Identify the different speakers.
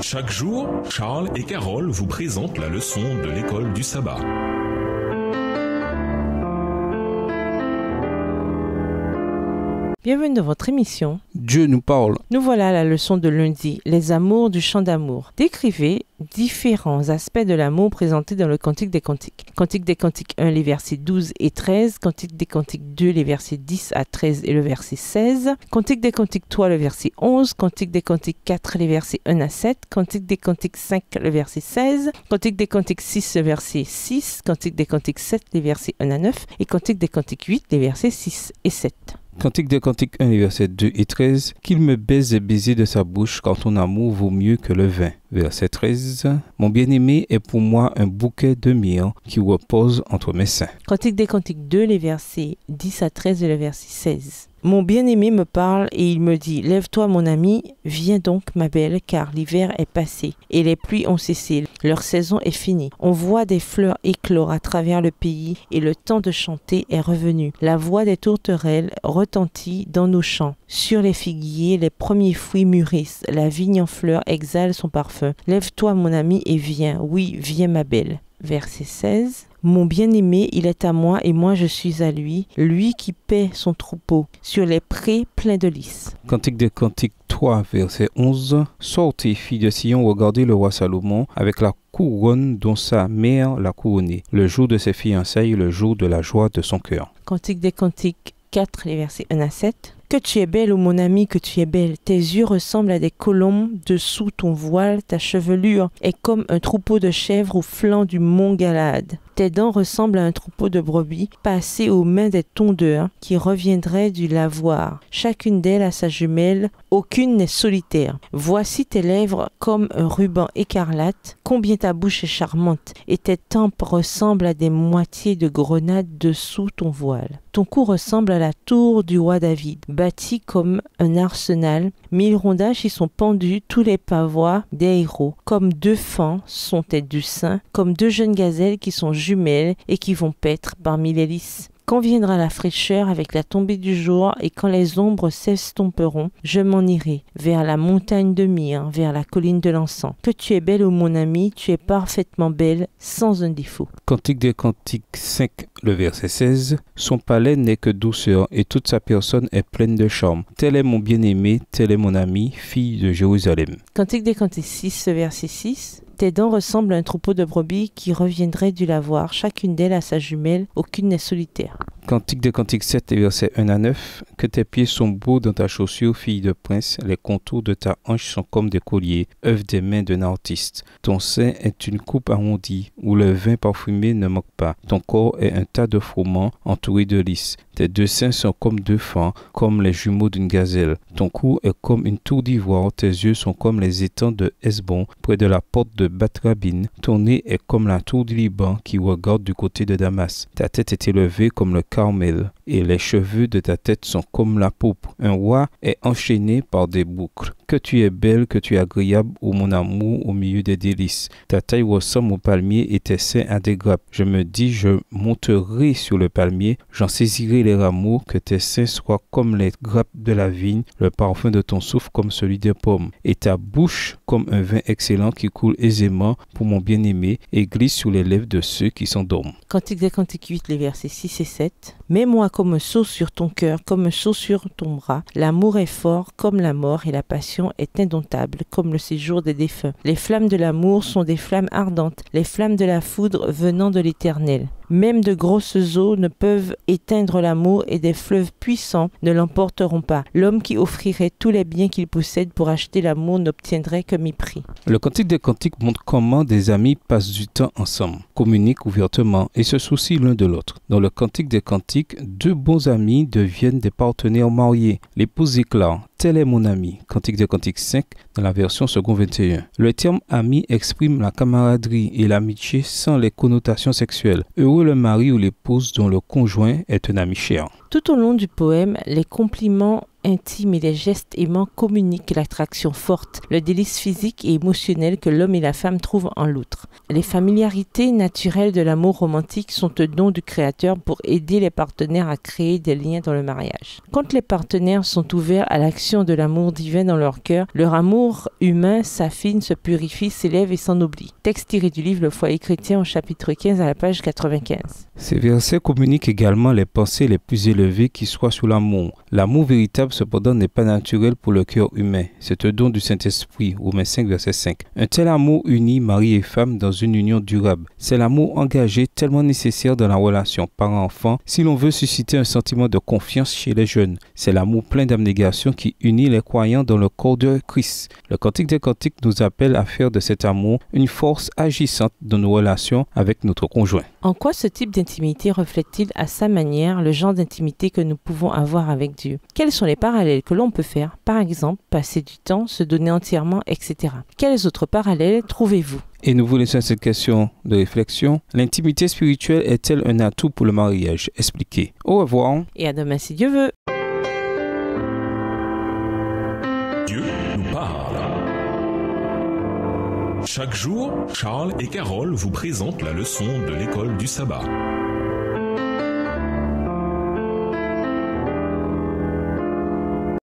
Speaker 1: Chaque jour, Charles et Carole vous présentent la leçon de l'école du sabbat.
Speaker 2: Bienvenue dans votre émission.
Speaker 3: Dieu nous parle.
Speaker 2: Nous voilà à la leçon de lundi, les amours du chant d'amour. Décrivez différents aspects de l'amour présentés dans le Cantique des Cantiques. Cantique des Cantiques 1, les versets 12 et 13. Cantique des Cantiques 2, les versets 10 à 13 et le verset 16. Cantique des Cantiques 3, le verset 11. Cantique des Cantiques 4, les versets 1 à 7. Cantique des Cantiques 5, le verset 16. Cantique des Cantiques 6, le verset 6. Cantique des Cantiques 7, les versets 1 à 9. Et Cantique des Cantiques 8, les versets 6 et 7.
Speaker 3: Cantique des Cantiques 1, les versets 2 et 13. Qu'il me baise et baiser de sa bouche, car ton amour vaut mieux que le vin. Verset 13. Mon bien-aimé est pour moi un bouquet de myrrhe qui repose entre mes seins.
Speaker 2: Cantique des Cantiques 2, les versets 10 à 13 et le verset 16. Mon bien-aimé me parle et il me dit « Lève-toi mon ami, viens donc ma belle, car l'hiver est passé et les pluies ont cessé, leur saison est finie. On voit des fleurs éclore à travers le pays et le temps de chanter est revenu. La voix des tourterelles retentit dans nos champs. Sur les figuiers, les premiers fruits mûrissent, la vigne en fleurs exhale son parfum. Lève-toi mon ami et viens, oui, viens ma belle. » Verset 16. Mon bien-aimé, il est à moi et moi je suis à lui, lui qui paît son troupeau sur les prés pleins de lys.
Speaker 3: Cantique des Cantiques 3, verset 11. Sortez, filles de Sion, regardez le roi Salomon avec la couronne dont sa mère l'a couronné, le jour de ses fiançailles, le jour de la joie de son cœur.
Speaker 2: Cantique des Cantiques 4, les versets 1 à 7. Que tu es belle, ô mon ami, que tu es belle. Tes yeux ressemblent à des colombes dessous ton voile. Ta chevelure est comme un troupeau de chèvres au flanc du mont Galade. Tes dents ressemblent à un troupeau de brebis passé aux mains des tondeurs qui reviendraient du lavoir. Chacune d'elles a sa jumelle, aucune n'est solitaire. Voici tes lèvres comme un ruban écarlate. Combien ta bouche est charmante et tes tempes ressemblent à des moitiés de grenades dessous ton voile. Ton cou ressemble à la tour du roi David, bâti comme un arsenal. 1000 rondages y sont pendus, tous les pavois des héros. Comme 2 fans sont tes du sein, comme 2 jeunes gazelles qui sont jumelles et qui vont paître parmi les lys. Quand viendra la fraîcheur avec la tombée du jour et quand les ombres s'estomperont, je m'en irai vers la montagne de myrrhe, vers la colline de l'encens. Que tu es belle, ô mon ami, tu es parfaitement belle, sans un défaut.
Speaker 3: Cantique des Cantiques 5, le verset 16. Son palais n'est que douceur et toute sa personne est pleine de charme. Tel est mon bien-aimé, tel est mon ami, fille de Jérusalem.
Speaker 2: Cantique des Cantiques 6, verset 6. Tes dents ressemblent à un troupeau de brebis qui reviendraient du lavoir. Chacune d'elles a sa jumelle, aucune n'est solitaire.
Speaker 3: Cantique des Cantiques 7, versets 1 à 9. Que tes pieds sont beaux dans ta chaussure, fille de prince. Les contours de ta hanche sont comme des colliers, œuvre des mains d'un artiste. Ton sein est une coupe arrondie, où le vin parfumé ne manque pas. Ton corps est un tas de froment entouré de lys. Tes 2 seins sont comme 2 fans, comme les jumeaux d'une gazelle. Ton cou est comme une tour d'ivoire. Tes yeux sont comme les étangs de Hesbon, près de la porte de Batrabine. Ton nez est comme la tour du Liban qui regarde du côté de Damas. Ta tête est élevée comme le Carmel, et les cheveux de ta tête sont comme la pourpre. Un roi est enchaîné par des boucles. Que tu es belle, que tu es agréable, ô mon amour, au milieu des délices. Ta taille ressemble au palmier et tes seins à des grappes. Je me dis, je monterai sur le palmier, j'en saisirai les rameaux, que tes seins soient comme les grappes de la vigne, le parfum de ton souffle comme celui des pommes, et ta bouche comme un vin excellent qui coule aisément pour mon bien-aimé et glisse sur les lèvres de ceux qui s'endorment.
Speaker 2: Cantique des Cantiques 8, les versets 6 et 7. Mets-moi comme un sceau sur ton cœur, comme un sceau sur ton bras. L'amour est fort comme la mort et la passion est indomptable comme le séjour des défunts. Les flammes de l'amour sont des flammes ardentes, les flammes de la foudre venant de l'Éternel. Même de grosses eaux ne peuvent éteindre l'amour et des fleuves puissants ne l'emporteront pas. L'homme qui offrirait tous les biens qu'il possède pour acheter l'amour n'obtiendrait que mépris.
Speaker 3: Le Cantique des Cantiques montre comment des amis passent du temps ensemble, communiquent ouvertement et se soucient l'un de l'autre. Dans le Cantique des Cantiques, 2 bons amis deviennent des partenaires mariés. L'épouse déclare « Tel est mon ami ». Cantique des Cantiques 5 dans la version second 21. Le terme ami exprime la camaraderie et l'amitié sans les connotations sexuelles. Heureux le mari ou l'épouse dont le conjoint est un ami cher.
Speaker 2: Tout au long du poème, les compliments intimes et les gestes aimants communiquent l'attraction forte, le délice physique et émotionnel que l'homme et la femme trouvent en l'autre. Les familiarités naturelles de l'amour romantique sont un don du Créateur pour aider les partenaires à créer des liens dans le mariage. Quand les partenaires sont ouverts à l'action de l'amour divin dans leur cœur, leur amour humain s'affine, se purifie, s'élève et s'en oublie. Texte tiré du livre Le Foyer chrétien au chapitre 15 à la page 95.
Speaker 3: Ces versets communiquent également les pensées les plus élevées qui soient sur l'amour. L'amour véritable, cependant, n'est pas naturel pour le cœur humain. C'est un don du Saint-Esprit, Romains 5, verset 5. Un tel amour unit mari et femme dans une union durable. C'est l'amour engagé tellement nécessaire dans la relation parent-enfant si l'on veut susciter un sentiment de confiance chez les jeunes. C'est l'amour plein d'abnégation qui unit les croyants dans le corps de Christ. Le Cantique des Cantiques nous appelle à faire de cet amour une force agissante dans nos relations avec notre conjoint.
Speaker 2: En quoi ce type d'intimité reflète-t-il à sa manière le genre d'intimité que nous pouvons avoir avec Dieu? Quels sont les parallèles que l'on peut faire? Par exemple, passer du temps, se donner entièrement, etc. Quels autres parallèles trouvez-vous?
Speaker 3: Et nous vous laissons cette question de réflexion. L'intimité spirituelle est-elle un atout pour le mariage? Expliquez. Au revoir.
Speaker 2: Et à demain si Dieu veut.
Speaker 1: Dieu nous parle. Chaque jour, Charles et Carole vous présentent la leçon de l'école du sabbat.